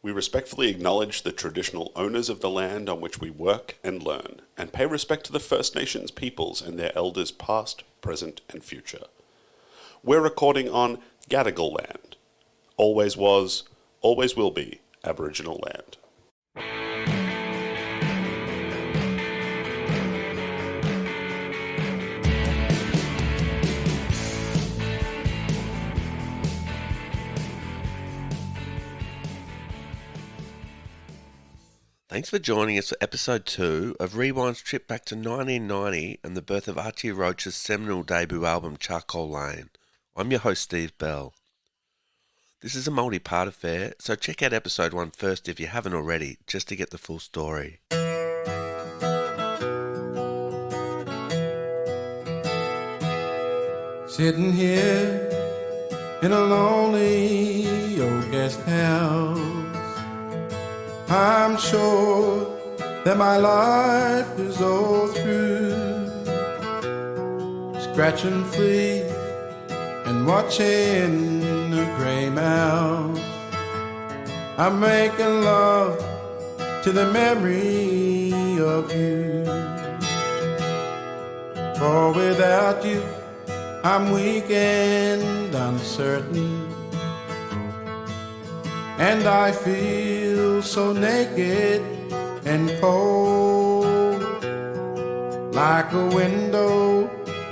We respectfully acknowledge the traditional owners of the land on which we work and learn, and pay respect to the First Nations peoples and their elders past, present, and future. We're recording on Gadigal land. Always was, always will be Aboriginal land. Thanks for joining us for episode 2 of Rewind's trip back to 1990 and the birth of Archie Roach's seminal debut album Charcoal Lane. I'm your host Steve Bell. This is a multi-part affair, so check out episode 1 first if you haven't already, just to get the full story. Sitting here in a lonely old guest house, I'm sure that my life is all through, scratching fleas and watching the grey mouse. I'm making love to the memory of you, for without you I'm weak and uncertain, and I feel so naked and cold, like a window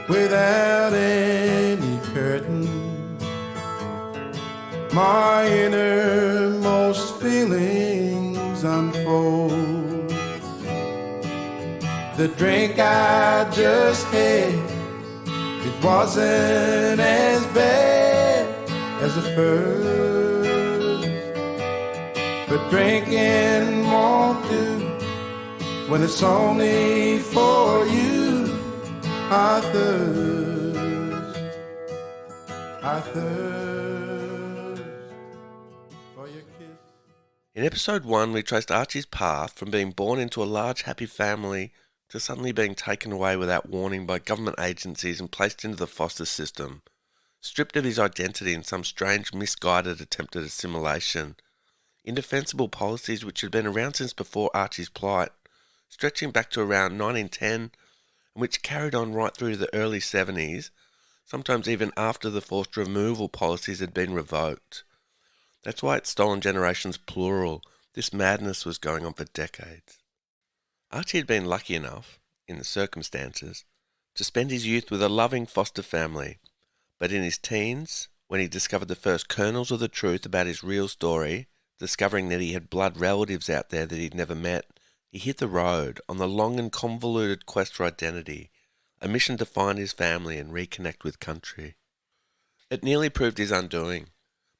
without any curtain. My innermost feelings unfold. The drink I just had, it wasn't as bad as the first, but drinking won't do when it's only for you. I thirst for your kiss. In episode 1 we traced Archie's path from being born into a large happy family to suddenly being taken away without warning by government agencies and placed into the foster system, stripped of his identity in some strange misguided attempt at assimilation. Indefensible policies which had been around since before Archie's plight, stretching back to around 1910, and which carried on right through the early 70s, sometimes even after the forced removal policies had been revoked. That's why it's stolen generations plural. This madness was going on for decades. Archie had been lucky enough, in the circumstances, to spend his youth with a loving foster family, but in his teens, when he discovered the first kernels of the truth about his real story, discovering that he had blood relatives out there that he'd never met, he hit the road on the long and convoluted quest for identity, a mission to find his family and reconnect with country. It nearly proved his undoing,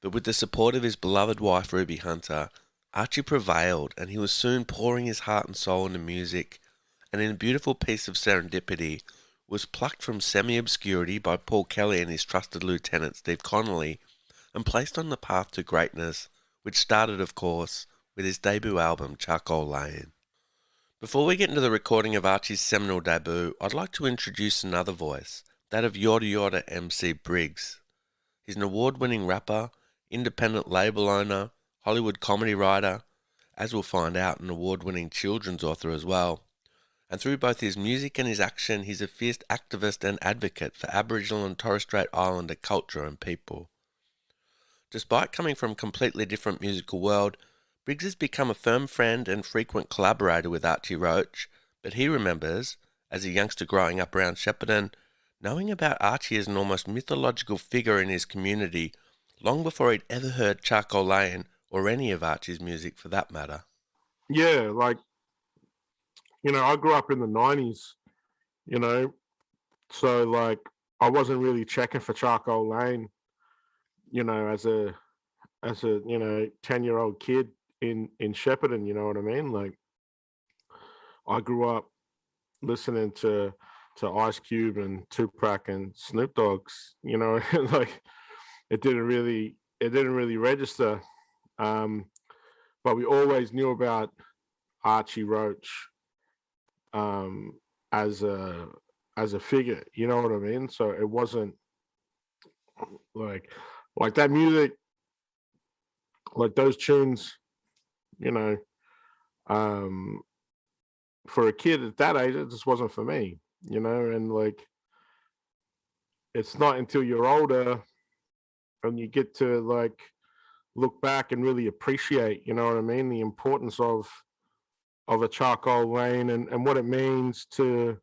but with the support of his beloved wife Ruby Hunter, Archie prevailed, and he was soon pouring his heart and soul into music, and in a beautiful piece of serendipity was plucked from semi-obscurity by Paul Kelly and his trusted lieutenant Steve Connolly, and placed on the path to greatness, which started, of course, with his debut album Charcoal Lane. Before we get into the recording of Archie's seminal debut, I'd like to introduce another voice, that of Yorta Yorta MC Briggs. He's an award-winning rapper, independent label owner, Hollywood comedy writer, as we'll find out, an award-winning children's author as well. And through both his music and his action, he's a fierce activist and advocate for Aboriginal and Torres Strait Islander culture and people. Despite coming from a completely different musical world, Briggs has become a firm friend and frequent collaborator with Archie Roach, but he remembers, as a youngster growing up around Shepparton, knowing about Archie as an almost mythological figure in his community long before he'd ever heard Charcoal Lane or any of Archie's music for that matter. Yeah, I grew up in the 90s, so I wasn't really checking for Charcoal Lane, as a 10-year-old kid in Shepparton, you know what I mean? Like, I grew up listening to Ice Cube and Tupac and Snoop Dogg's, like it didn't really register. But we always knew about Archie Roach as a figure, you know what I mean? So it wasn't like that music, like those tunes you know, um, for a kid at that age, it just wasn't for me, and like it's not until you're older and you get to like look back and really appreciate, you know what I mean, the importance of a charcoal lane and what it means to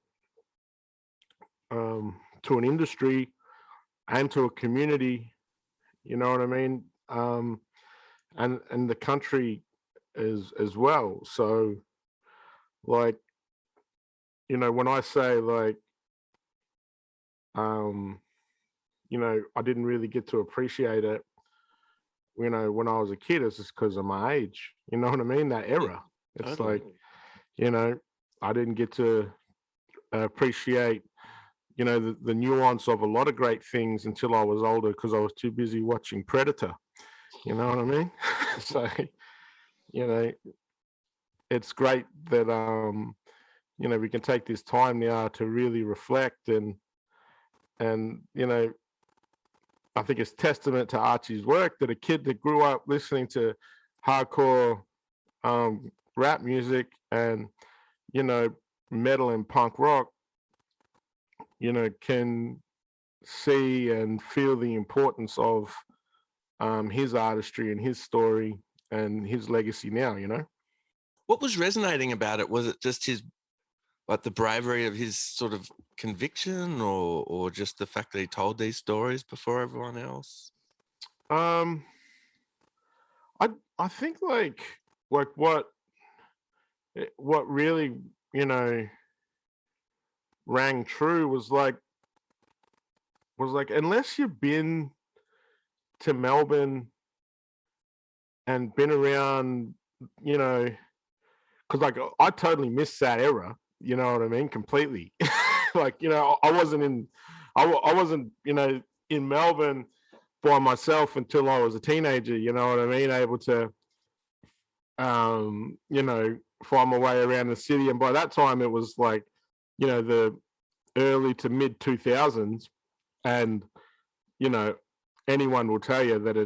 an industry and to a community, you know what I mean, and the country as well. So like, when I say like, um, I didn't really get to appreciate it, when I was a kid, it's just because of my age. You know what I mean? That Yeah, era. It's totally. like, you know, I didn't get to appreciate, the nuance of a lot of great things until I was older because I was too busy watching Predator. You know what I mean? So, you know, it's great that we can take this time now to really reflect and I think it's testament to Archie's work that a kid that grew up listening to hardcore rap music and you know metal and punk rock, can see and feel the importance of his artistry and his story and his legacy now. What was resonating about it? Was it just his, like the bravery of his sort of conviction, or just the fact that he told these stories before everyone else? Um, I think like what really you know rang true was like unless you've been to Melbourne and been around, you know, because like I totally missed that era. You know what I mean? Completely. Like I wasn't I wasn't in Melbourne by myself until I was a teenager. You know what I mean? Able to find my way around the city, and by that time it was like the early to mid 2000s, and you know anyone will tell you that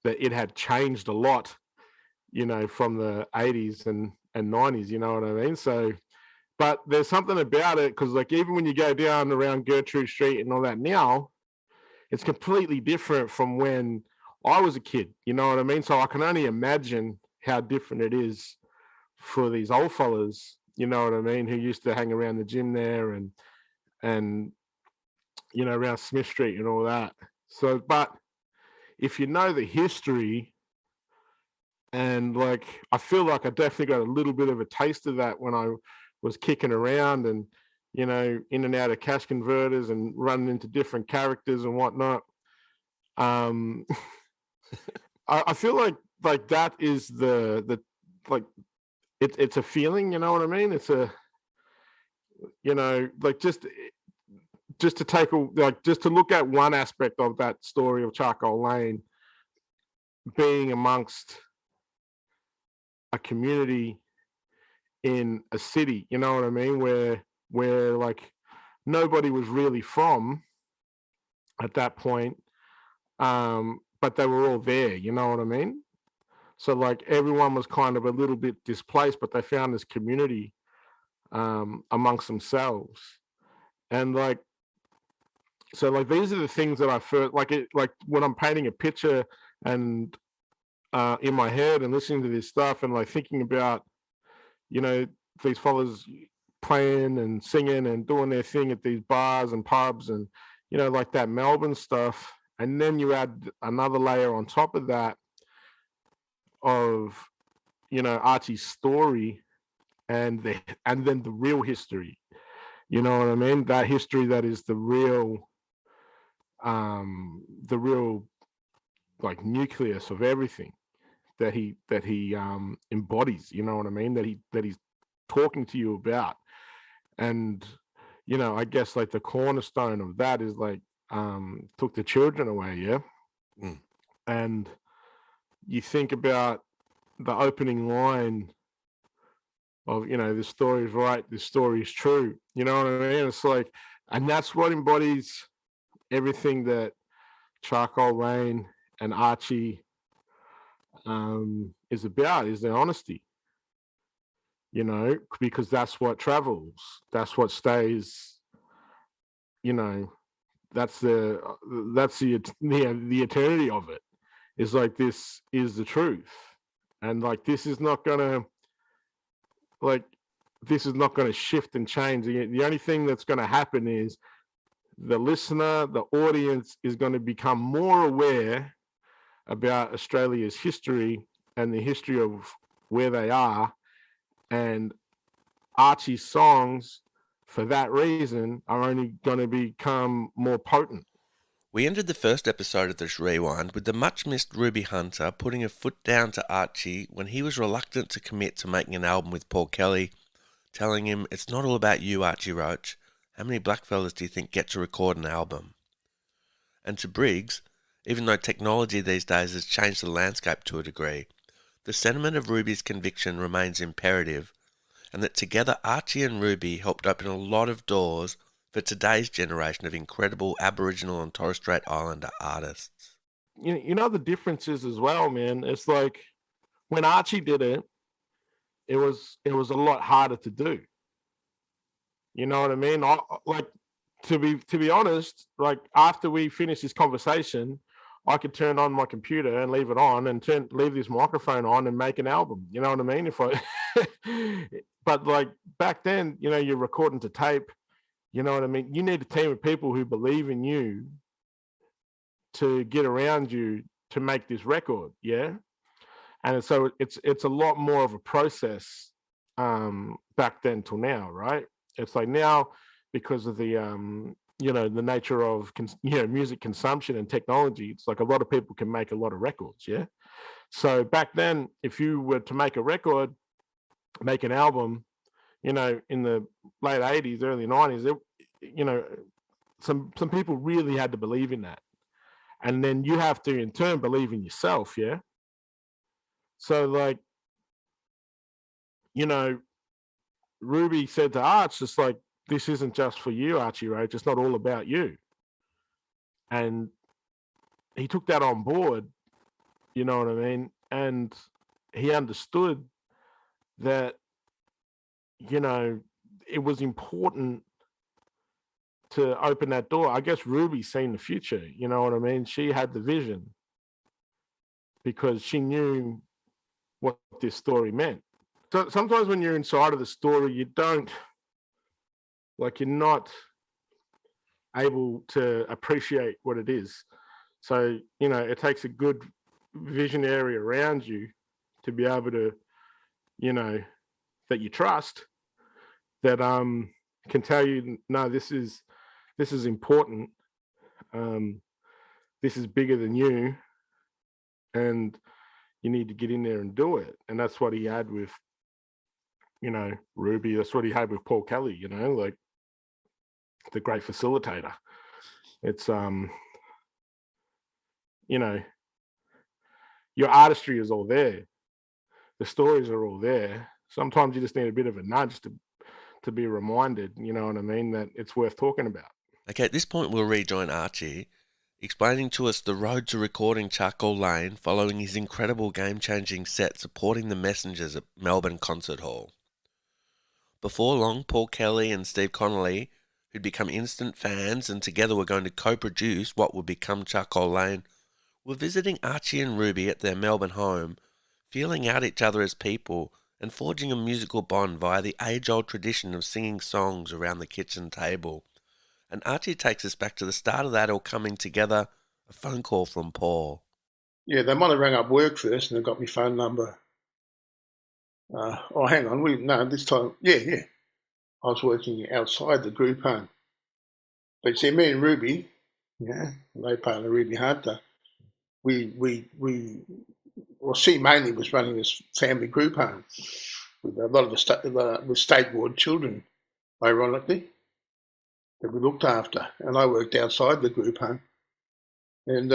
it had changed a lot, from the 80s and 90s, you know what I mean? So, but there's something about it because, like, even when you go down around Gertrude Street and all that now, it's completely different from when I was a kid, you know what I mean? So I can only imagine how different it is for these old fellas, you know what I mean, who used to hang around the gym there and around Smith Street and all that. So, but if you know the history, and like I feel like I definitely got a little bit of a taste of that when I was kicking around and in and out of cash converters and running into different characters and whatnot. Um, I feel like that is the like it's a feeling, you know what I mean? It's a like just to take just to look at one aspect of that story of Charcoal Lane being amongst a community in a city, you know what I mean, where like nobody was really from at that point, but they were all there, you know what I mean? So like everyone was kind of a little bit displaced, but they found this community amongst themselves. And like so like these are the things that I first like when I'm painting a picture and in my head and listening to this stuff and like thinking about these fellas playing and singing and doing their thing at these bars and pubs and like that Melbourne stuff, and then you add another layer on top of that of Archie's story and then the real history, you know what I mean, that history that is the real like nucleus of everything that he embodies, you know what I mean, that he's talking to you about. And I guess like the cornerstone of that is like took the children away. Yeah. And you think about the opening line of this story is right, this story is true, you know what I mean? It's like, and that's what embodies everything that Charcoal Lane and Archie is about, is their honesty. You know, because that's what travels. That's what stays. You know, that's the the eternity of it. Is like, this is the truth, and like this is not gonna like this is not gonna shift and change. The only thing that's gonna happen is the listener, the audience, is going to become more aware about Australia's history and the history of where they are, and Archie's songs, for that reason, are only going to become more potent. We ended the first episode of this rewind with the much-missed Ruby Hunter putting a foot down to Archie when he was reluctant to commit to making an album with Paul Kelly, telling him, "It's not all about you, Archie Roach. How many blackfellas do you think get to record an album?" And to Briggs, even though technology these days has changed the landscape to a degree, the sentiment of Ruby's conviction remains imperative, and that together Archie and Ruby helped open a lot of doors for today's generation of incredible Aboriginal and Torres Strait Islander artists. You know the differences as well, man. It's like when Archie did it, it was a lot harder to do. You know what I mean? Like, to be honest, like after we finish this conversation, I could turn on my computer and leave it on and leave this microphone on and make an album. You know what I mean? If I, but like back then, you know, you're recording to tape. You know what I mean? You need a team of people who believe in you to get around you to make this record. Yeah. And so it's a lot more of a process back then till now, right? It's like now, because of the you know, the nature of music consumption and technology, it's like a lot of people can make a lot of records. Yeah. So back then, if you were to make a record, make an album, you know, in the late 80s, early 90s, you know, some people really had to believe in that. And then you have to in turn believe in yourself. Yeah. So like, you know, Ruby said to Arch, it's like, this isn't just for you, Archie Roach. It's not all about you. And he took that on board, you know what I mean? And he understood that, you know, it was important to open that door. I guess Ruby seen the future, you know what I mean? She had the vision because she knew what this story meant. So sometimes when you're inside of the story, you're not able to appreciate what it is. So, you know, it takes a good visionary around you to be able to, you know, that you trust, that can tell you, no, this is important. This is bigger than you, and you need to get in there and do it. And that's what he had with, you know, Ruby. That's what he had with Paul Kelly, you know, like the great facilitator. It's you know, your artistry is all there. The stories are all there. Sometimes you just need a bit of a nudge to be reminded, you know what I mean, that it's worth talking about. Okay, at this point we'll rejoin Archie, explaining to us the road to recording Charcoal Lane following his incredible game-changing set supporting the Messengers at Melbourne Concert Hall. Before long, Paul Kelly and Steve Connolly, who'd become instant fans and together were going to co-produce what would become Charcoal Lane, were visiting Archie and Ruby at their Melbourne home, feeling out each other as people and forging a musical bond via the age-old tradition of singing songs around the kitchen table. And Archie takes us back to the start of that all coming together, a phone call from Paul. Yeah, they might have rang up work first and they got my phone number. Oh, hang on. This time, yeah. I was working outside the group home. But see, me and Ruby, yeah, they part of Ruby Hunter, she mainly was running this family group home with a lot of the state ward children, ironically, that we looked after. And I worked outside the group home. And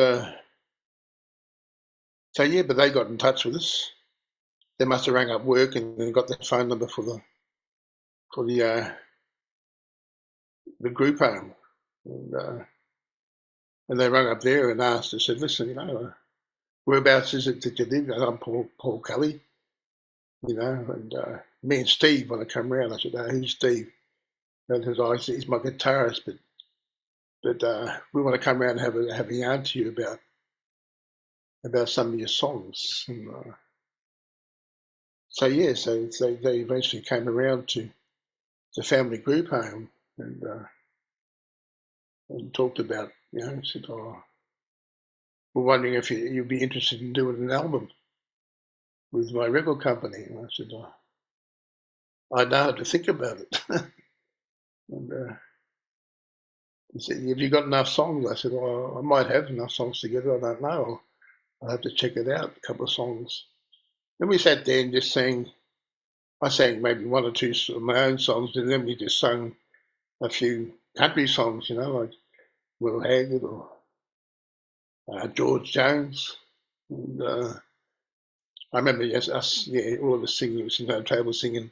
so, yeah, but they got in touch with us. They must have rang up work and then got the phone number for the group home. And they rang up there and asked us, said, listen, you know, whereabouts is it that you live? And I'm Paul Kelly, you know, and me and Steve, when I come around, I said, who's Steve? And he said, he's my guitarist, but we want to come around and have a yarn to you about some of your songs. And so they eventually came around to the family group home and talked about, you know, said, we're wondering if you'd be interested in doing an album with my record company. And I said, I know how to think about it. And he said, have you got enough songs? I said, well, I might have enough songs together. I don't know. I'll have to check it out, a couple of songs. Then we sat there and just sang. I sang maybe one or two of my own songs, and then we just sang a few country songs, you know, like Will Haggard or George Jones. And I remember all of us singing, sitting at the table singing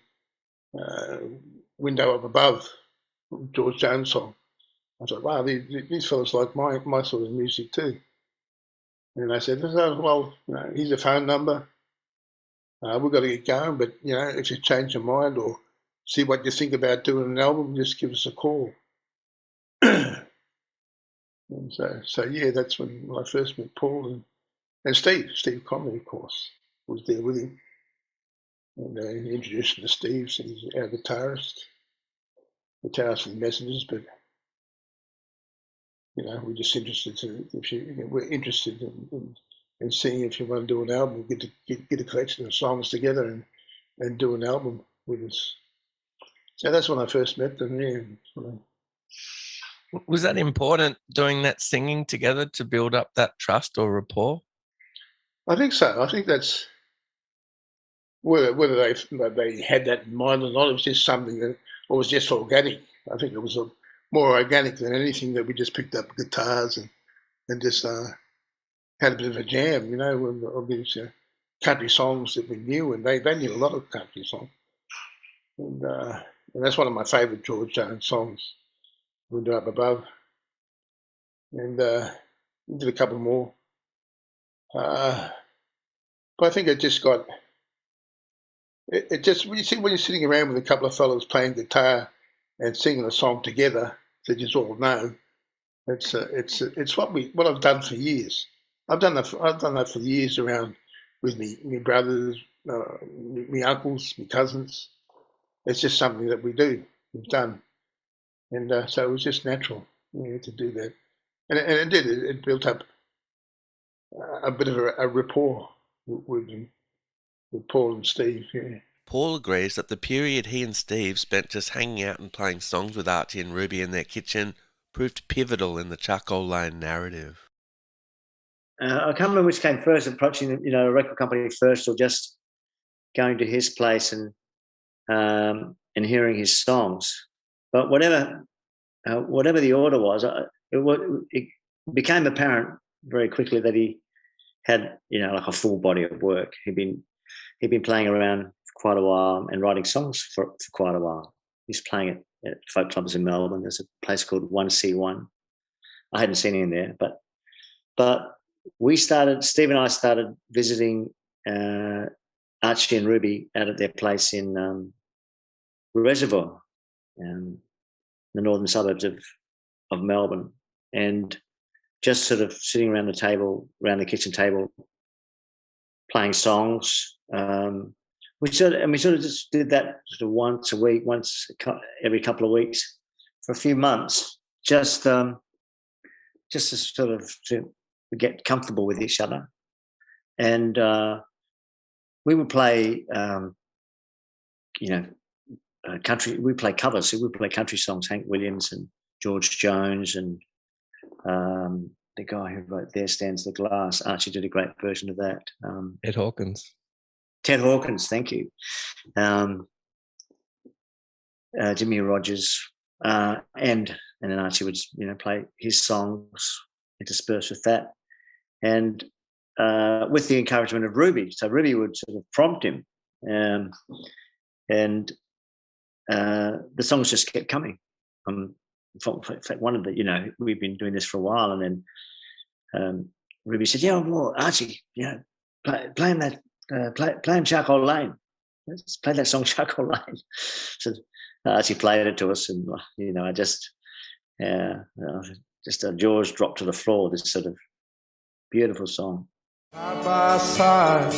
Window Up Above, George Jones song. I thought, wow, these fellas like my sort of music too. And I said, well, you know, here's a phone number. We've got to get going, but, you know, if you change your mind or see what you think about doing an album, just give us a call. And so yeah, that's when I first met Paul and Steve Conley, of course, was there with him. And he introduced me to Steve, so he's our guitarist for the Messengers, but, you know, we're just interested we're interested in seeing if you want to do an album, get a collection of songs together and do an album with us. So that's when I first met them. Yeah. Was that important, doing that singing together to build up that trust or rapport? I think so. I think that's whether they had that in mind or not. It was just something that was just organic. I think it was more organic than anything, that we just picked up guitars and just had a bit of a jam, you know, of these country songs that we knew, and they knew a lot of country songs. And that's one of my favourite George Jones songs, Window Up Above. And we did a couple more. But I think it just got, it just, when you're sitting around with a couple of fellows playing guitar and singing a song together that you all know, it's what I've done for years. I've done that for years around with me brothers, me uncles, me cousins. It's just something that we've done, and so it was just natural, you know, to do that, and it did. It built up a bit of a rapport with Paul and Steve. Yeah. Paul agrees that the period he and Steve spent just hanging out and playing songs with Archie and Ruby in their kitchen proved pivotal in the Charcoal Lane narrative. I can't remember which came first, approaching, you know, a record company first, or just going to his place and hearing his songs. But whatever the order was, it became apparent very quickly that he had, you know, like a full body of work. He'd been playing around for quite a while and writing songs for quite a while. He's playing at folk clubs in Melbourne. There's a place called 1C1. I hadn't seen him there, but Steve and I started visiting Archie and Ruby out at their place in Reservoir, the northern suburbs of Melbourne, and just sort of sitting around the kitchen table, playing songs. We sort of just did that sort of once a week, every couple of weeks for a few months, just to sort of to get comfortable with each other. And we would play, country. We play covers. So we play country songs, Hank Williams and George Jones, and the guy who wrote "There Stands the Glass." Archie did a great version of that. Ted Hawkins, thank you. Jimmy Rogers, and then Archie would, you know, play his songs interspersed with that, and with the encouragement of Ruby. So Ruby would sort of prompt him, and the songs just kept coming. In fact, one of the, you know, we've been doing this for a while, and then Ruby said, "Yeah, well, Archie, playing Charcoal Lane. Let's play that song, Charcoal Lane." So Archie played it to us, and I just our jaws dropped to the floor. This sort of beautiful song. Side by side,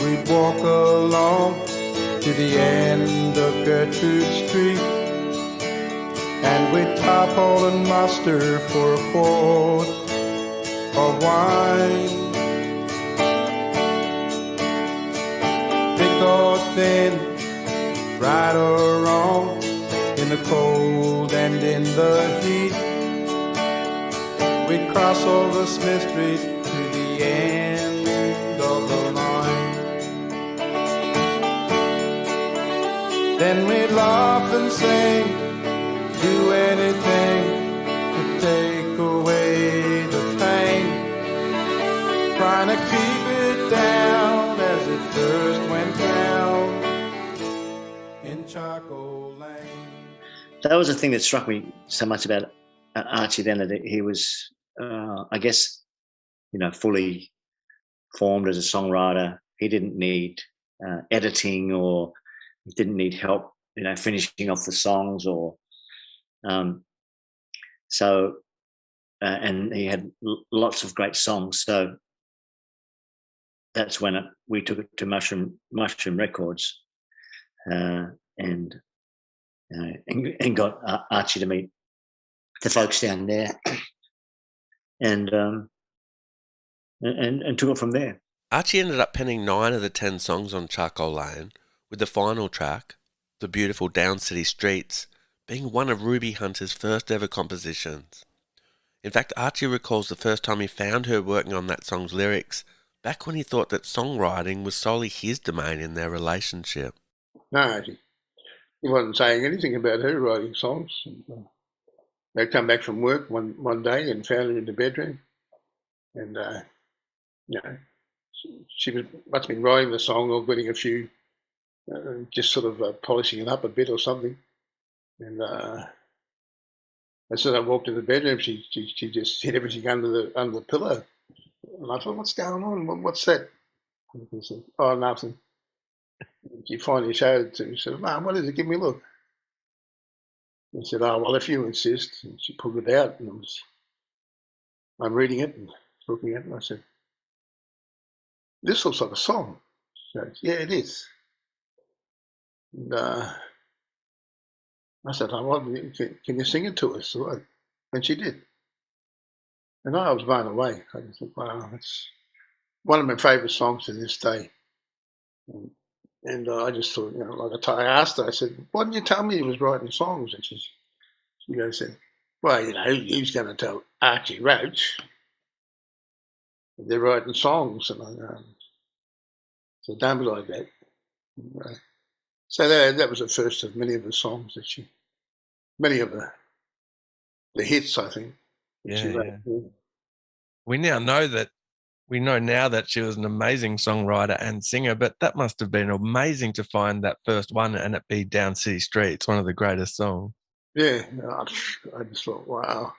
we'd walk along to the end of Gertrude Street, and we'd tarpaul and muster for a quart of wine. Thick or thin, right or wrong, in the cold and in the heat, we'd cross over Smith Street to the end of the line. Then we'd laugh and sing, do anything to take away the pain, trying to keep it down as it first went down in Charcoal Lane. That was the thing that struck me so much about Archie then, that he was, I guess, fully formed as a songwriter. He didn't need editing, or he didn't need help, finishing off the songs, or and he had lots of great songs. So that's when we took it to Mushroom Records, and got Archie to meet the folks down there, and took it from there. Archie ended up penning 9 of the 10 songs on Charcoal Lane, with the final track, the beautiful Down City Streets, being one of Ruby Hunter's first ever compositions. In fact, Archie recalls the first time he found her working on that song's lyrics, back when he thought that songwriting was solely his domain in their relationship. No, he wasn't saying anything about her writing songs. They'd come back from work one day and found her in the bedroom, and she must have been writing the song or getting a few, just sort of polishing it up a bit or something. And as soon as I walked in the bedroom, she just hid everything under the pillow, and I thought, "What's going on? What's that?" And he said, "Oh, nothing." And she finally showed it to me. She said, "Mum, what is it? Give me a look." I said, "Oh, well, if you insist." And she pulled it out, and I'm reading it and looking at it, and I said, "This looks like a song." She goes, "Yeah, it is." And I said, "Oh, well, can you sing it to us?" And she did. And I was blown away. I just thought, wow, it's one of my favourite songs to this day. And I just thought, I asked her, I said, "Why didn't you tell me he was writing songs?" And she said, "Well, who's going to tell Archie Roach they're writing songs?" And I said, "Don't be like that." So that was the first of many of the songs that many of the hits, I think. Yeah. We now know that she was an amazing songwriter and singer, but that must have been amazing to find that first one and it be Down City Streets, one of the greatest songs. Yeah, I just thought, wow.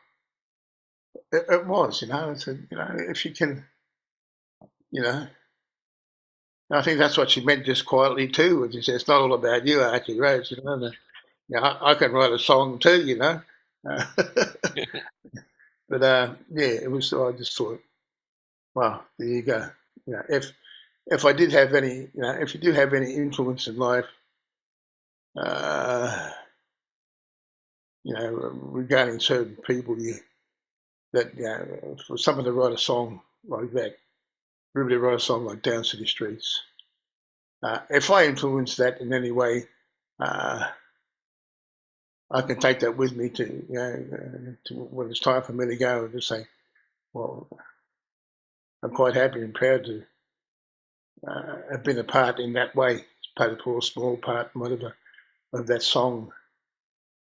It was, I said, if you can, I think that's what she meant just quietly too. When she said, "It's not all about you, Archie Roach." I can write a song too, But it was. I just thought, wow, there you go. If I did have any, if you do have any influence in life, regarding certain people, for someone to write a song like that, Ruby to write a song like Down City Streets. If I influence that in any way, I can take that with me to when it's time for me to go and just say, well, I'm quite happy and proud to have been a part in that way, played a small part, whatever, of that song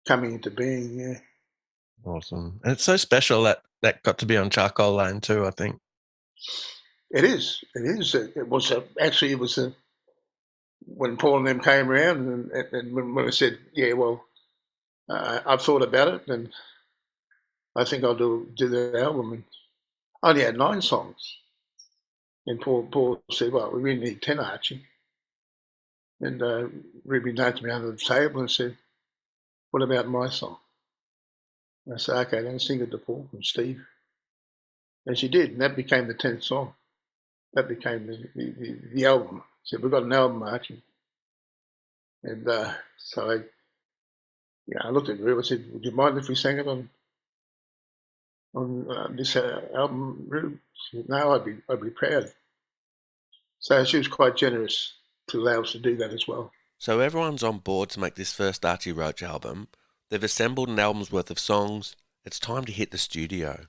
coming into being. Yeah. Awesome. And it's so special that got to be on Charcoal Lane too, I think. It is. It is. It was actually, it was when Paul and them came around, and when I said, "Yeah, well, I've thought about it, and I think I'll do the album." And I only had 9 songs. And Paul said, well, we really need 10, Archie. And Ruby nudged me under the table and said, what about my song? And I said, okay, then sing it to Paul and Steve. And she did, and that became the 10th song. That became the album. She said, we've got an album, Archie. And so I looked at Ruby and said, would you mind if we sang it on this album, Ruby? She said, no, I'd be proud. So she was quite generous to allow us to do that as well. So everyone's on board to make this first Archie Roach album. They've assembled an album's worth of songs. It's time to hit the studio.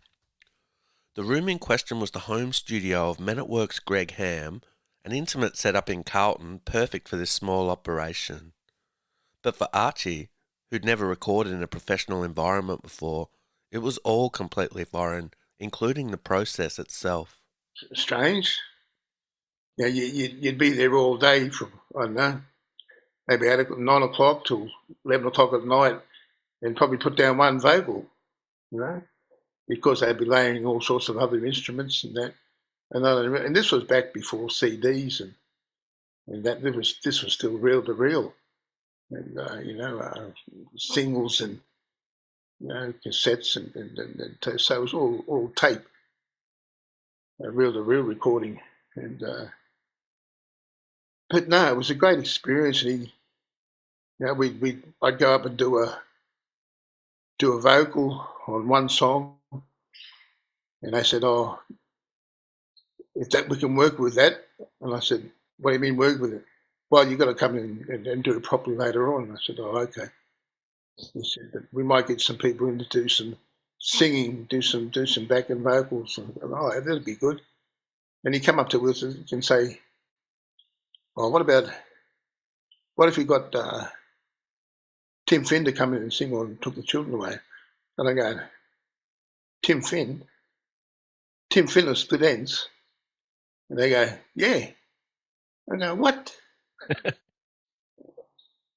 The room in question was the home studio of Men at Work's Greg Ham, an intimate setup in Carlton, perfect for this small operation. But for Archie, who'd never recorded in a professional environment before, it was all completely foreign, including the process itself. Strange. You'd be there all day from, I don't know, maybe 9 o'clock till 11 o'clock at night and probably put down one vocal, because they'd be layering all sorts of other instruments and that. And this was back before CDs and that this was still reel to reel. And, singles and, cassettes and so it was all tape, reel to reel recording. And, but no, it was a great experience. And I'd go up and do a vocal on one song, and they said, "Oh, if that we can work with that." And I said, "What do you mean work with it?" "Well, you've got to come in and do it properly later on." I said, "Oh, okay." He said, "But we might get some people in to do some singing, do some backing vocals." And, oh, that'd be good. And he come up to us and say, "Oh, what if you got Tim Finn to come in and sing on Took the Children Away?" And I go, Tim Finn of Split Ends? And they go, yeah. I go, what?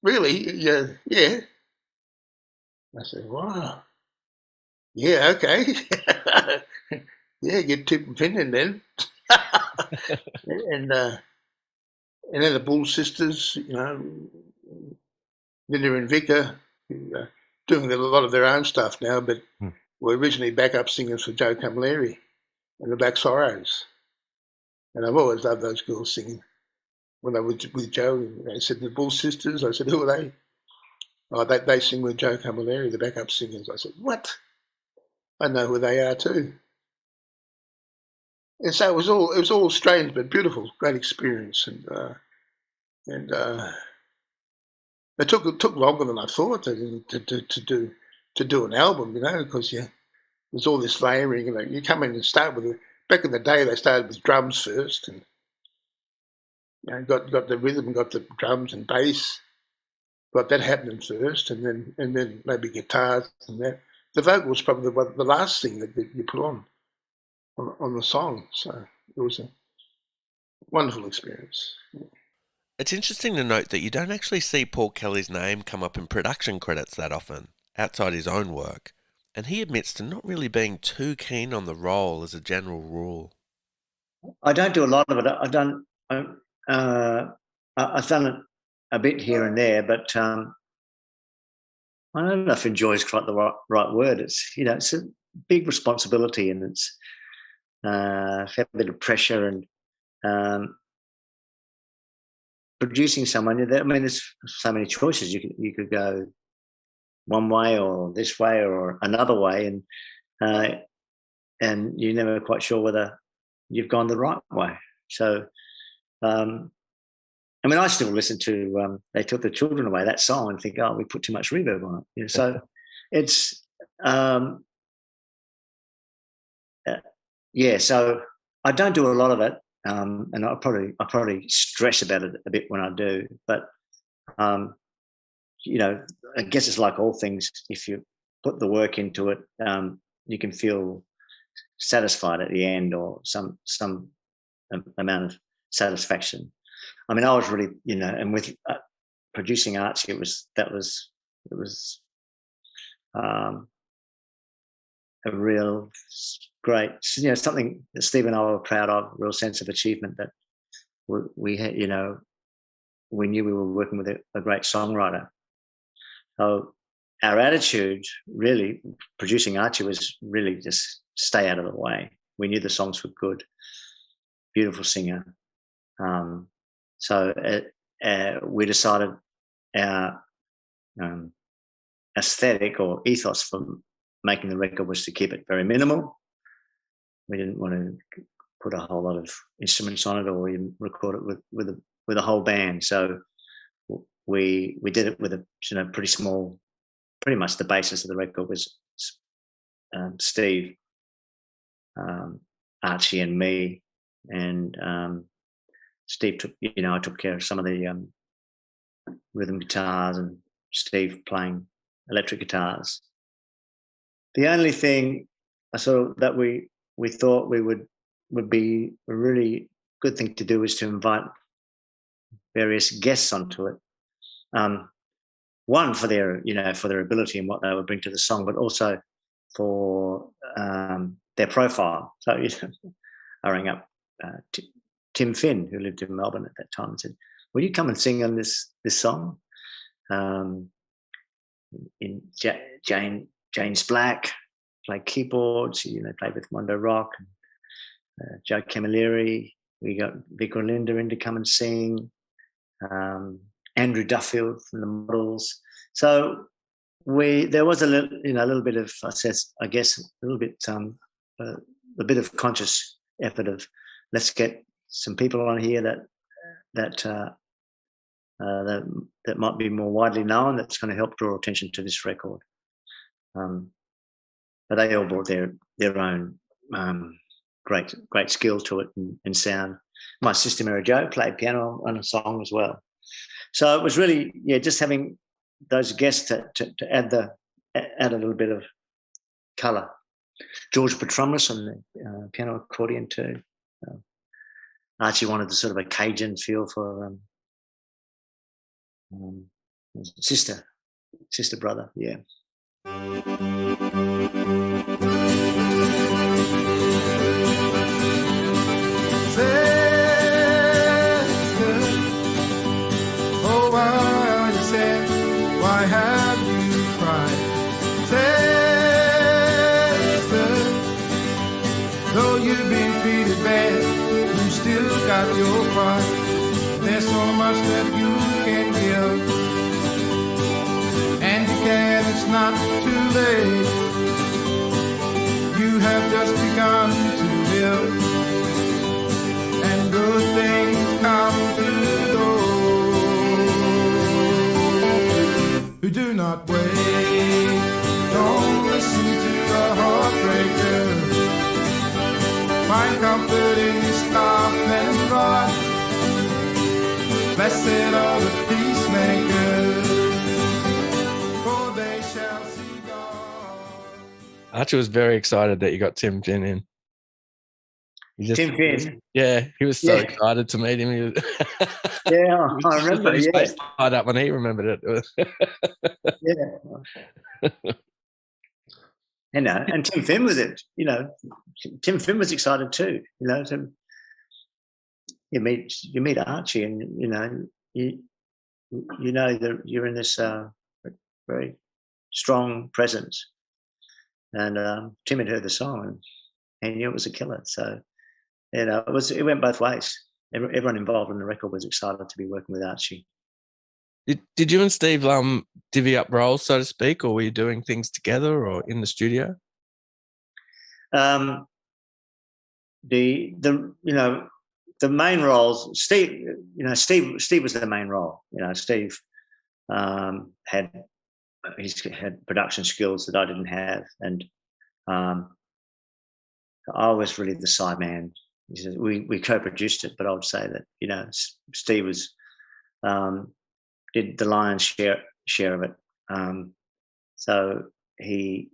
Really? Yeah. I said, wow. Yeah, okay. Yeah, get Tim Finn in then. And then the Bull Sisters, Linda and Vicar, doing a lot of their own stuff now, but were originally backup singers for Joe Camilleri and the Black Sorrows. And I've always loved those girls singing. When I was with Joe, they said the Bull Sisters. I said, who are they? Oh, they sing with Joe Camilleri, the backup singers. I said, what? I know who they are too. And so it was all strange but beautiful, great experience. And it took longer than I thought to do an album, because there's all this layering. You come in and start with it. Back in the day, they started with drums first, and got the rhythm, got the drums and bass, got that happening first, and then maybe guitars and that. The vocal was probably the last thing that you put on the song. So it was a wonderful experience. It's interesting to note that you don't actually see Paul Kelly's name come up in production credits that often, outside his own work, and he admits to not really being too keen on the role as a general rule. I don't do a lot of it. I've done it a bit here and there, but I don't know if enjoy is quite the right word. It's it's a big responsibility, and it's a fair bit of pressure, and producing someone. I mean, there's so many choices. You could go one way or this way or another way, and you're never quite sure whether you've gone the right way. So, I mean, I still listen to "They Took the Children Away," that song, and think, "Oh, we put too much reverb on it." So it's So I don't do a lot of it, and I probably stress about it a bit when I do. But I guess it's like all things. If you put the work into it, you can feel satisfied at the end, or some amount of satisfaction. I mean, I was really, and with producing Archie, it was a real great, something that Steve and I were proud of, a real sense of achievement that we had, we knew we were working with a great songwriter. So our attitude, really, producing Archie, was really just stay out of the way. We knew the songs were good, beautiful singer. So we decided our aesthetic or ethos for making the record was to keep it very minimal. We didn't want to put a whole lot of instruments on it, or even record it with a whole band. So we did it with a pretty small. Pretty much the basis of the record was Steve, Archie, and me. And Steve took, I took care of some of the rhythm guitars, and Steve playing electric guitars. The only thing that we thought would be a really good thing to do is to invite various guests onto it. One, for their ability and what they would bring to the song, but also for their profile. So I rang up Tim Finn, who lived in Melbourne at that time, and said, "Will you come and sing on this song?" In James Black played keyboards. Played with Mondo Rock. And, Joe Camilleri. We got Vic Orlinda in to come and sing. Andrew Duffield from the Models. So there was a little bit of, a bit of conscious effort of, let's get some people on here that might be more widely known, that's going to help draw attention to this record. But they all brought their own great skill to it and sound. My sister Mary Jo played piano on a song as well. So it was really, just having those guests to add a little bit of colour. George Petrumlis on the piano accordion too. Archie wanted the sort of a Cajun feel for sister brother, yeah. Why have you cried, sister? Though you've been treated bad, you still got your pride. There's so much that you can give, and you can, it's not too late. You have just begun to live, and good things come to those who do not wait. Don't listen to the heartbreaker. Find comfort in his laugh and rod. Blessed are the peacemakers, for they shall see God. Archie was very excited that you got Tim Finn in. Tim Finn? Yeah, he was so excited to meet him. He was yeah, I remember. His face light up when he remembered it. Yeah. And Tim Finn with it. Tim Finn was excited too. So you meet Archie, and you that you're in this very strong presence. And Tim had heard the song, and he knew it was a killer. So it went both ways. Everyone involved in the record was excited to be working with Archie. Did you and Steve divvy up roles, so to speak, or were you doing things together or in the studio? The main roles, Steve was the main role. Steve had production skills that I didn't have, and I was really the sideman. We co-produced it, but I would say that Steve was did the lion's share of it. So he,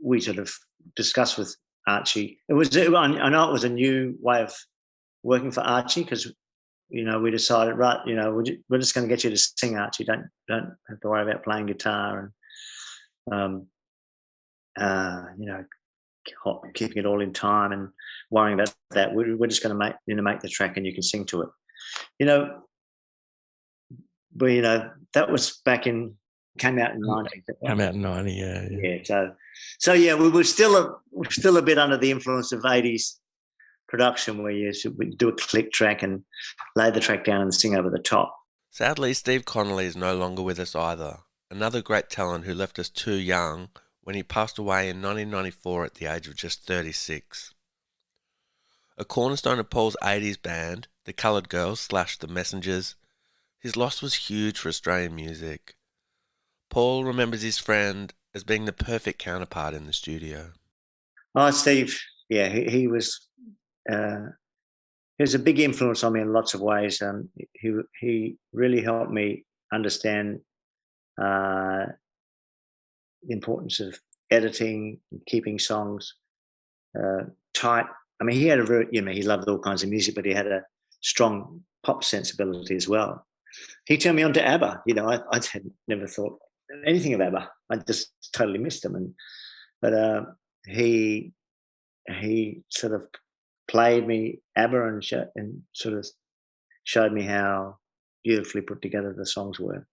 we sort of discussed with Archie. I know it was a new way of working for Archie, because we decided, right, we're just going to get you to sing, Archie. Don't have to worry about playing guitar. keeping it all in time and worrying about that. We're just going to make the track and you can sing to it. That was came out in 90. Came out in 90, yeah. Yeah. So yeah, we were still a bit under the influence of 80s production where you would do a click track and lay the track down and sing over the top. Sadly, Steve Connolly is no longer with us either. Another great talent who left us too young when he passed away in 1994 at the age of just 36. A cornerstone of Paul's 80s band, the Coloured Girls / the Messengers, his loss was huge for Australian music. Paul remembers his friend as being the perfect counterpart in the studio. Oh, Steve, yeah, he was a big influence on me in lots of ways. He really helped me understand the importance of editing and keeping songs tight. I mean, he had he loved all kinds of music, but he had a strong pop sensibility as well. He turned me on to ABBA. I had never thought anything of ABBA. I just totally missed them. But he sort of played me ABBA and sort of showed me how beautifully put together the songs were.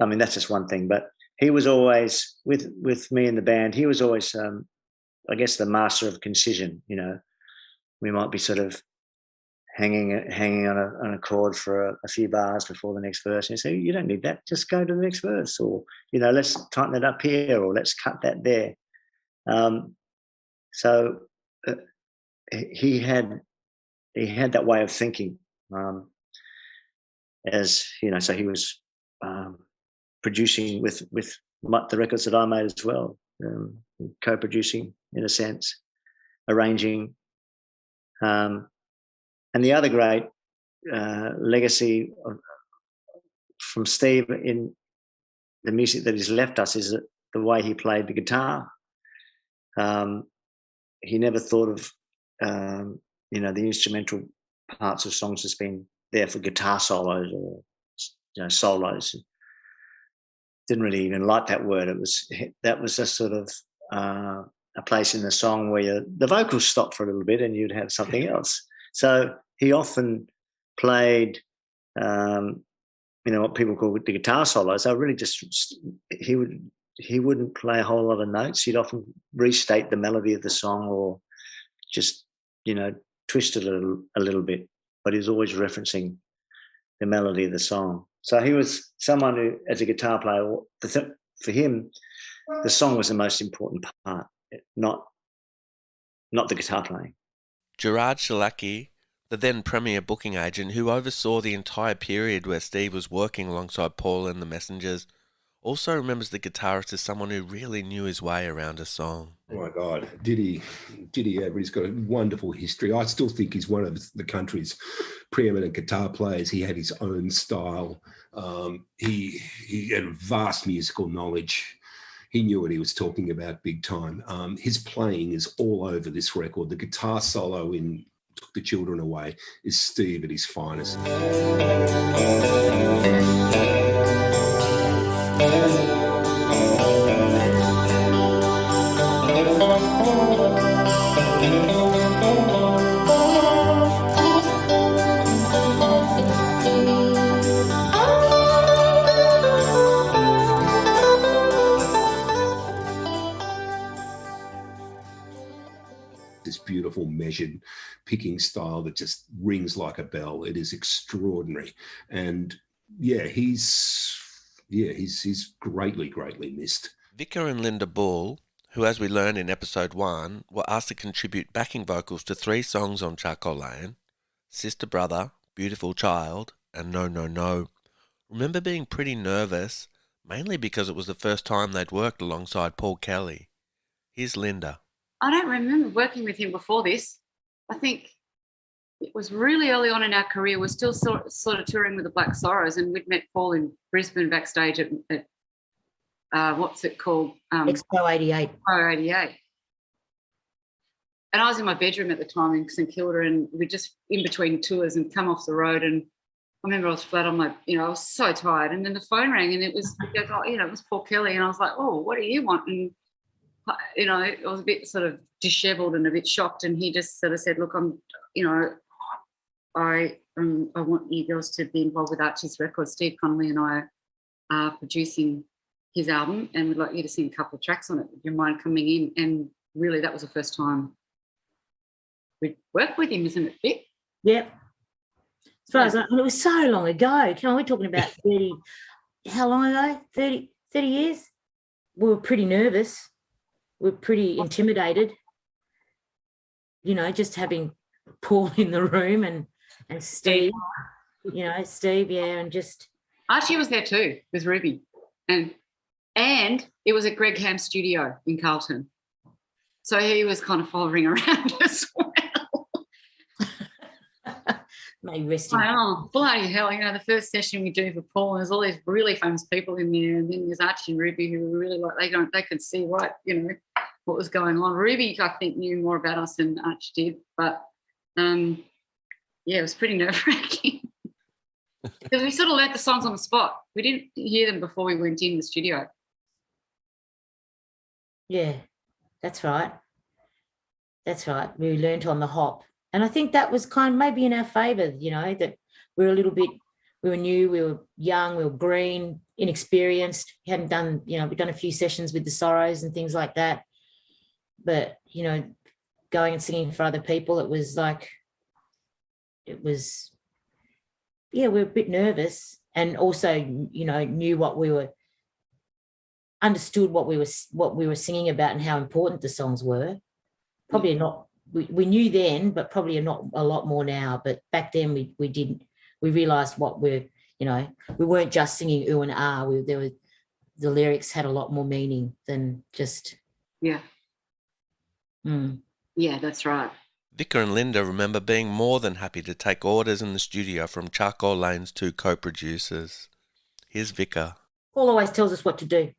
I mean, that's just one thing, but he was always with me in the band. He was always, I guess, the master of concision. We might be sort of hanging on a chord for a few bars before the next verse, and say, "You don't need that. Just go to the next verse," or let's tighten it up here, or let's cut that there. So he had that way of thinking. So he was producing with the records that I made as well, co-producing in a sense, arranging. And the other great legacy from Steve in the music that he's left us is the way he played the guitar. He never thought of the instrumental parts of songs as being there for guitar solos or solos. Didn't really even like that word. That was a sort of a place in the song where the vocals stopped for a little bit and you'd have something else. So he often played, what people call the guitar solos. They really just he wouldn't play a whole lot of notes. He'd often restate the melody of the song or just twist it a little bit. But he was always referencing the melody of the song. So he was someone who, as a guitar player, for him, the song was the most important part, not the guitar playing. Gerard Shalaki, the then Premier booking agent who oversaw the entire period where Steve was working alongside Paul and the Messengers, also remembers the guitarist as someone who really knew his way around a song. Oh my God, did he ever? He's got a wonderful history. I still think he's one of the country's preeminent guitar players. He had his own style. He had vast musical knowledge. He knew what he was talking about big time. His playing is all over this record. The guitar solo in Took the Children Away is Steve at his finest. This beautiful measured picking style that just rings like a bell. It is extraordinary. And he's greatly, greatly missed. Vicar and Linda Bull, who, as we learned in episode 1, were asked to contribute backing vocals to 3 songs on Charcoal Lane, Sister Brother, Beautiful Child, and No No No, remember being pretty nervous, mainly because it was the first time they'd worked alongside Paul Kelly. Here's Linda. I don't remember working with him before this. I think it was really early on in our career. We're still sort of touring with the Black Sorrows, and we'd met Paul in Brisbane backstage at what's it called? Expo 88. Expo 88. And I was in my bedroom at the time in St Kilda, and we just in between tours and come off the road. And I remember I was flat on my, I was so tired. And then the phone rang, and it was, it was Paul Kelly, and I was like, "Oh, what do you want?" And you know, I was a bit sort of dishevelled and a bit shocked, and he just sort of said, look, I want you girls to be involved with Archie's record. Steve Connolly and I are producing his album, and we'd like you to sing a couple of tracks on it. Would you mind coming in? And really, that was the first time we'd worked with him, isn't it, Vic? Yep. As far as it was so long ago. We're talking about 30, how long ago? 30 years? We were pretty nervous. We were pretty intimidated. You know, just having Paul in the room and Steve, Steve, and just... Archie was there too with Ruby. And it was at Greg Ham's studio in Carlton. So he was kind of following around as well. May rest in oh, bloody hell, the first session we do for Paul, and there's all these really famous people in there, and then there's Archie and Ruby who were really they could see what was going on. Ruby, I think, knew more about us than Archie did, but it was pretty nerve-wracking. Because we sort of learnt the songs on the spot. We didn't hear them before we went in the studio. Yeah, that's right. That's right. We learnt on the hop. And I think that was kind of maybe in our favour, that we were new, we were young, we were green, inexperienced. We hadn't done, we'd done a few sessions with the Sorrows and things like that. But, going and singing for other people, we were a bit nervous, and also, knew understood what we were singing about and how important the songs were. Probably not. We knew then, but probably not a lot more now. But back then we didn't. We realised what we weren't just singing ooh and ah. The lyrics had a lot more meaning than just. Yeah. Yeah, that's right. Vicar and Linda remember being more than happy to take orders in the studio from Charcoal Lane's two co-producers. Here's Vicar. Paul always tells us what to do.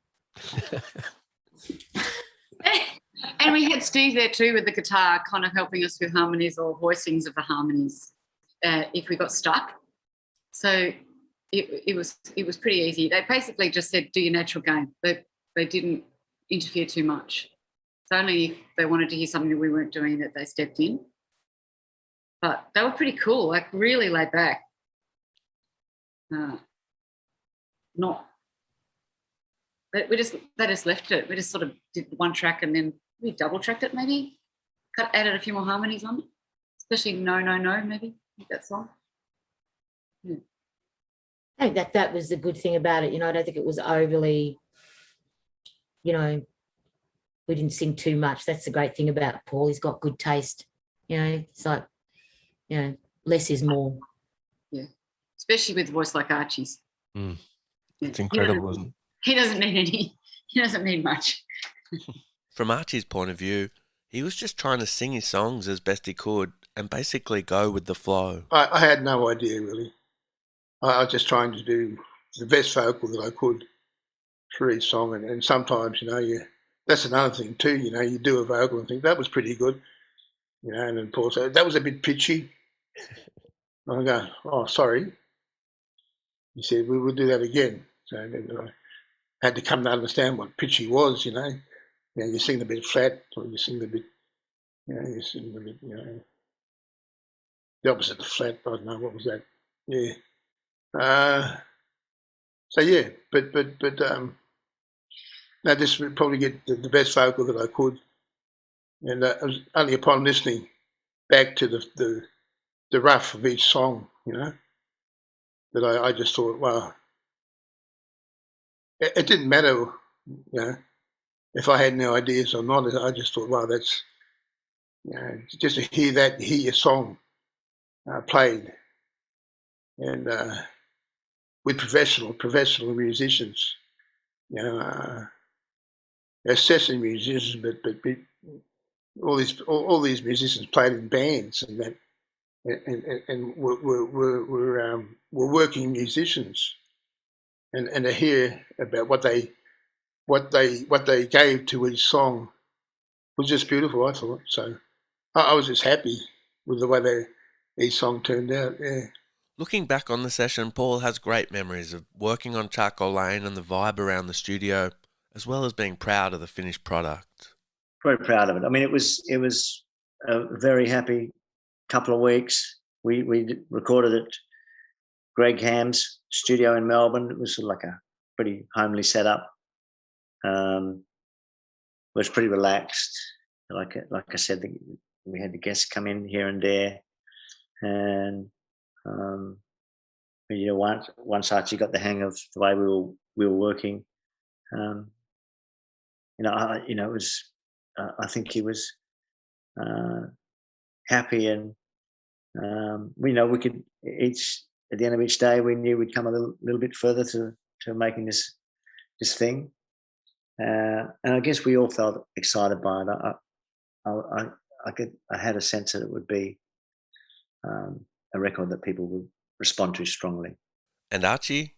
And we had Steve there too with the guitar, kind of helping us with harmonies or voicings of the harmonies if we got stuck. So it was pretty easy. They basically just said, do your natural game. They didn't interfere too much. It's only if they wanted to hear something that we weren't doing that they stepped in. But they were pretty cool, like really laid back. They just left it. We just sort of did one track and then we double tracked it maybe. Added a few more harmonies on it. Especially No, No, No, maybe, that song. Yeah. I think that was the good thing about it. I don't think it was overly, we didn't sing too much. That's the great thing about Paul. He's got good taste. It's like, less is more. Yeah. Especially with a voice like Archie's. Mm. It's incredible, isn't it? He doesn't need much. From Archie's point of view, he was just trying to sing his songs as best he could and basically go with the flow. I had no idea, really. I was just trying to do the best vocal that I could for each song. And sometimes, that's another thing too, you do a vocal and think, that was pretty good. And then Paul said, that was a bit pitchy. I go, oh, sorry. He said, we will do that again. So then I had to come to understand what pitchy was, you sing a bit flat, or you sing a bit, you sing a bit, the opposite of flat. I don't know, what was that? Yeah. So yeah, but no, this would probably get the best vocal that I could, and it was only upon listening back to the rough of each song, that I just thought, wow, it didn't matter, if I had any ideas or not. I just thought, wow, that's, just to hear your song played, and with professional musicians, session musicians, but all these musicians played in bands, and that, and were working musicians, and to hear about what they gave to each song was just beautiful, I thought. So I was just happy with the way each song turned out. Yeah. Looking back on the session, Paul has great memories of working on Charcoal Lane and the vibe around the studio, as well as being proud of the finished product. very proud of it. I mean, it was a very happy couple of weeks. We recorded at Greg Ham's studio in Melbourne. It was sort of like a pretty homely setup. It was pretty relaxed. Like I said, we had the guests come in here and there, and once Archie got the hang of the way we were working, it was. I think he was happy, and we could at the end of each day we knew we'd come a little bit further to making this thing, and I guess we all felt excited by it. I had a sense that it would be a record that people would respond to strongly. And Archie,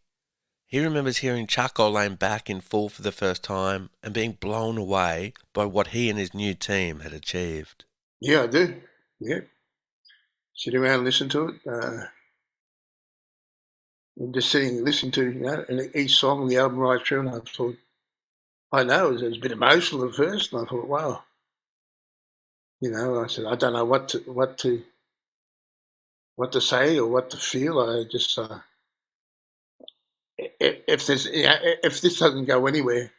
he remembers hearing Charcoal Lane back in full for the first time and being blown away by what he and his new team had achieved. Yeah, I do. Yeah. Sit around and listen to it. I'm just sitting and listening to, and each song on the album right through, and I thought, I know it was a bit emotional at first, and I thought, wow. I said, I don't know what to say or what to feel. I just if this doesn't go anywhere,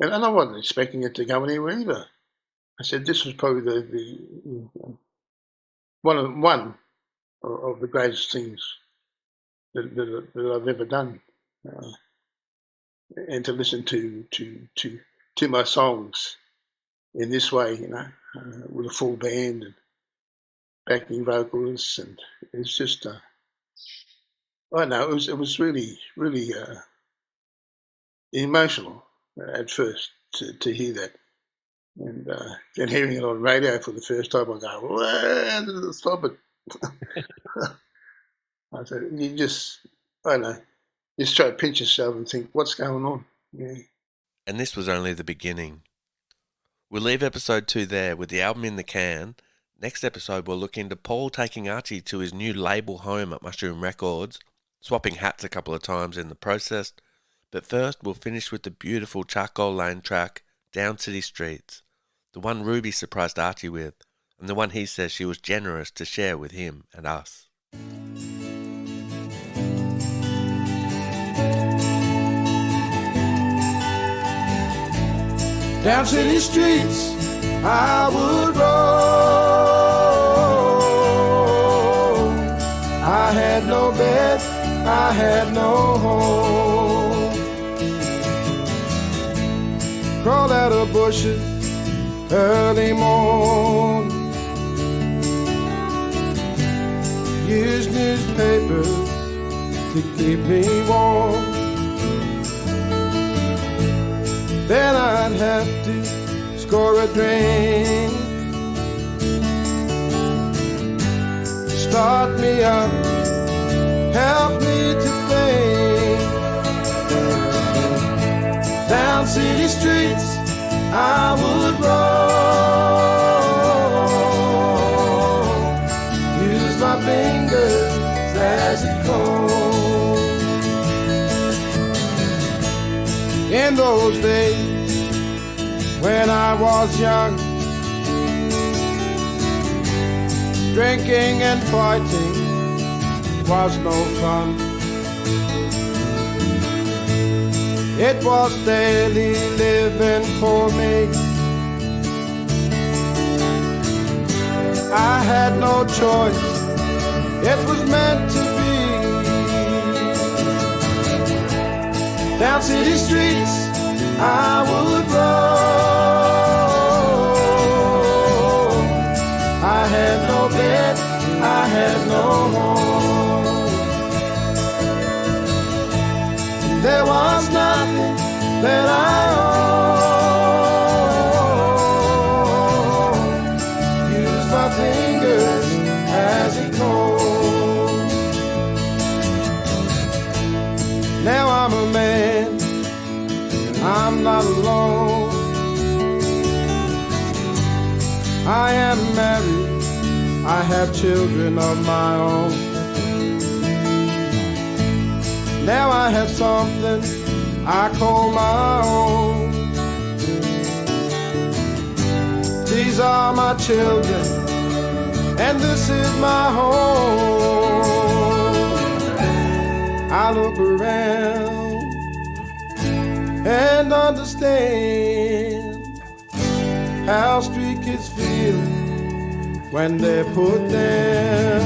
and I wasn't expecting it to go anywhere either. I said this was probably the one of the greatest things that I've ever done, and to listen to my songs in this way, with a full band and backing vocalists, and it's just I know it was really emotional at first to hear that, and then hearing it on radio for the first time, I go, well, stop it. I said, I know, just try to pinch yourself and think, what's going on? Yeah. And this was only the beginning. We'll leave episode 2 there with the album in the can. Next episode, we'll look into Paul taking Archie to his new label home at Mushroom Records, swapping hats a couple of times in the process. But first, we'll finish with the beautiful Charcoal Lane track, Down City Streets, the one Ruby surprised Archie with, and the one he says she was generous to share with him and us. Down city streets I would roll. I had no bed, I had no home. Crawled out of bushes early morn. Used newspapers to keep me warm. Then I'd have to score a drink, start me up, help me to think. Down city streets I would roll, use my fingers as a comb. In those days when I was young, drinking and fighting was no fun. It was daily living for me. I had no choice, it was meant to be. Down city streets I would roll. I had no bed, I had no home. There was nothing that I owned. Used my fingers as a comb. Now I'm a man, I'm not alone. I am married, I have children of my own. Now I have something I call my own. These are my children, and this is my home. I look around and understand how street kids feel when they're put down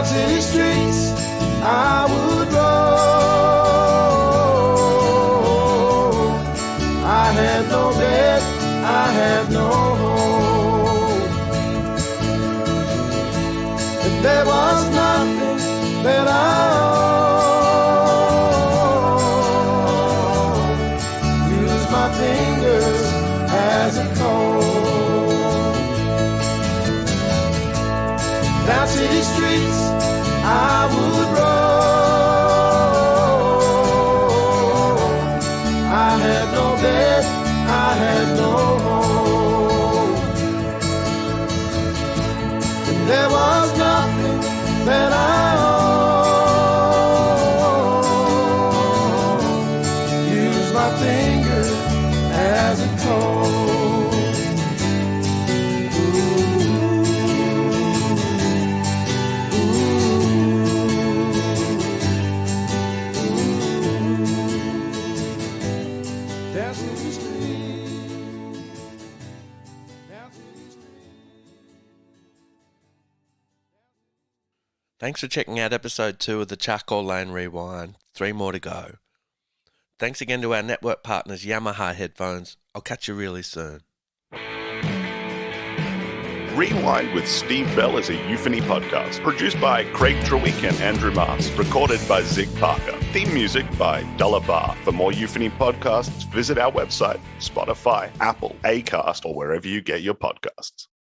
city streets I would roam. I had no bed, I had no home, and there was nothing that I owned. Use my fingers as a comb. Down city streets I would roam. I had no bed, I had no home, and there was nothing that I owned. Use my finger as a comb. Thanks for checking out episode 2 of the Charcoal Lane Rewind. 3 more to go. Thanks again to our network partners, Yamaha Headphones. I'll catch you really soon. Rewind with Steve Bell is a Euphony podcast, produced by Craig Trewick and Andrew Mars, recorded by Zig Parker. Theme music by Dullah Bar. For more Euphony podcasts, visit our website, Spotify, Apple, Acast, or wherever you get your podcasts.